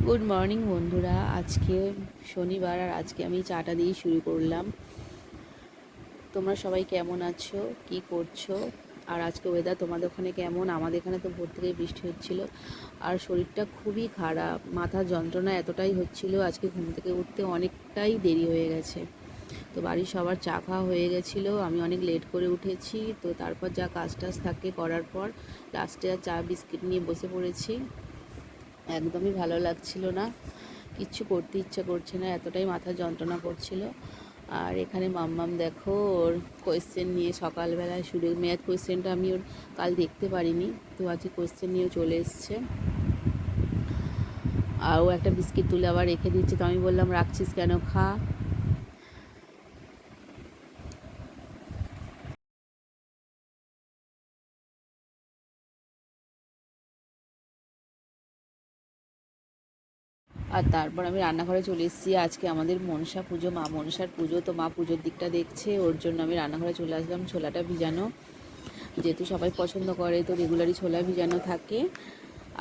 Good morning বন্ধুরা। আজকে শনিবার আর আজকে আমি চাটা দিয়ে শুরু করলাম। তোমরা সবাই কেমন আছো, কি করছো? আর আজকে ওয়েদার তোমাদের ওখানে কেমন? আমাদের এখানে তো ভোর থেকে বৃষ্টি হচ্ছিল আর শরীরটা খুবই খারাপ, মাথার যন্ত্রণা এতটাই হচ্ছিল। আজকে ঘুম থেকে উঠতে অনেকটাই দেরি হয়ে গেছে। তো বাড়ির সবার চা খাওয়া হয়ে গেছিলো, আমি অনেক লেট করে উঠেছি। তো তারপর যা কাজ টাজ থাকে করার পর লাস্টে আর চা বিস্কিট নিয়ে বসে পড়েছি। একদমই ভালো লাগছিল না, কিচ্ছু করতে ইচ্ছা করছে না, এতটাই মাথা যন্ত্রণা করছিল। আর এখানে মাম্মাম দেখো ওর কোয়েশ্চেন নিয়ে সকালবেলায় শুরু, ম্যাথ কোয়েশ্চেনটা আমি ওর কাল দেখতে পারিনি, তো আজকে কোয়েশ্চেন নিয়ে চলে এসছে। আর ও একটা বিস্কিট তুলে আবার রেখে দিচ্ছে, তো আমি বললাম রাখছিস কেন, খা। আর তারপর আমি রান্নাঘরে চলে এসেছি। আজকে আমাদের মনসা পুজো, মা মনসার পুজো, তো মা পুজোর দিকটা দেখছে, ওর জন্য আমি রান্নাঘরে চলে আসলাম। ছোলাটা ভিজানো, যেহেতু সবাই পছন্দ করে তো রেগুলারই ছোলা ভিজানো থাকে।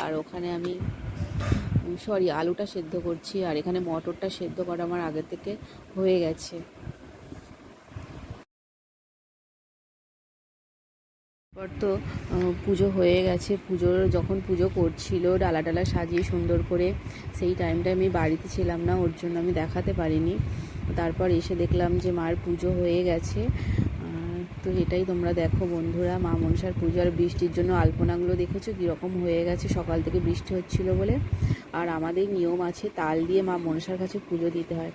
আর ওখানে আমি আলুটা সেদ্ধ করছি, আর এখানে মটরটা সেদ্ধ করা আমার আগে থেকে হয়ে গেছে। তারপর তো পুজো হয়ে গেছে। যখন পুজো করছিল ডালা ডালা সাজিয়ে সুন্দর করে, সেই টাইমটা আমি বাড়িতে ছিলাম না, ওর জন্য আমি দেখাতে পারিনি। তারপর এসে দেখলাম যে মার পুজো হয়ে গেছে। তো এটাই তোমরা দেখো বন্ধুরা, মা মনসার পুজো। আর বৃষ্টির জন্য আলপনাগুলো দেখেছো কীরকম হয়ে গেছে, সকাল থেকে বৃষ্টি হচ্ছিল বলে। আর আমাদের নিয়ম আছে তাল দিয়ে মা মনসার কাছে পুজো দিতে হয়।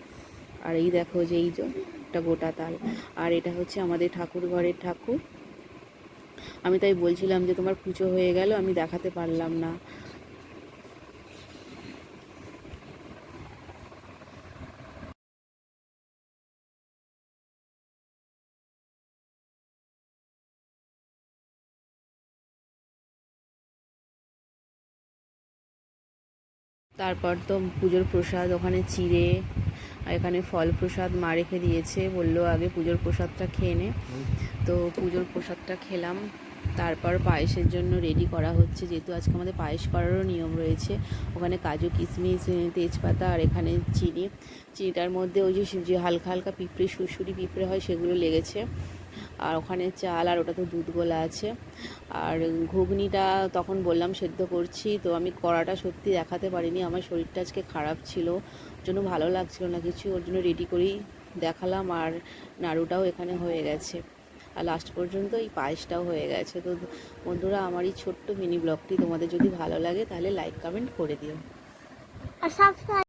আর এই দেখো যে এই যে একটা গোটা তাল, আর এটা হচ্ছে আমাদের ঠাকুর ঘরের ঠাকুর। আমি তাই বলছিলাম যে তোমার পুজো হয়ে গেল, আমি দেখাতে পারলাম না। তারপর তো পুজোর প্রসাদ ওখানে চিড়ে, আর এখানে ফল প্রসাদ মা রেখে দিয়েছে, বললো আগে পুজোর প্রসাদটা খেয়ে নে। তো পুজোর প্রসাদটা খেলাম। তারপর পায়েসের জন্য রেডি করা হচ্ছে, যেহেতু আজকে আমাদের পায়েস করারও নিয়ম রয়েছে। ওখানে কাজু কিশমিশ তেজপাতা আর এখানে চিনিটার মধ্যে ওই যে হালকা হালকা পিঁপড়ে, সুরসুরি পিঁপড়ে হয়, সেগুলো লেগেছে। আর ওখানে চাল, আর ওটা তো দুধ গোলা আছে। আর ঘুগনিটা তখন বললাম সেদ্ধ করছি, তো আমি কড়াটা সত্যি দেখাতে পারিনি, আমার শরীরটা আজকে খারাপ ছিল, ওর জন্য ভালো লাগছিল না কিছু, ওর জন্য রেডি করেই দেখালাম। আর নাড়ুটাও এখানে হয়ে গেছে, আর লাস্ট পর্যন্ত এই পায়েসটাও হয়ে গেছে। তো বন্ধুরা, আমার এই ছোট্ট মিনি ব্লগটি তোমাদের যদি ভালো লাগে তাহলে লাইক কমেন্ট করে দিও আর সাবস্ক্রাইব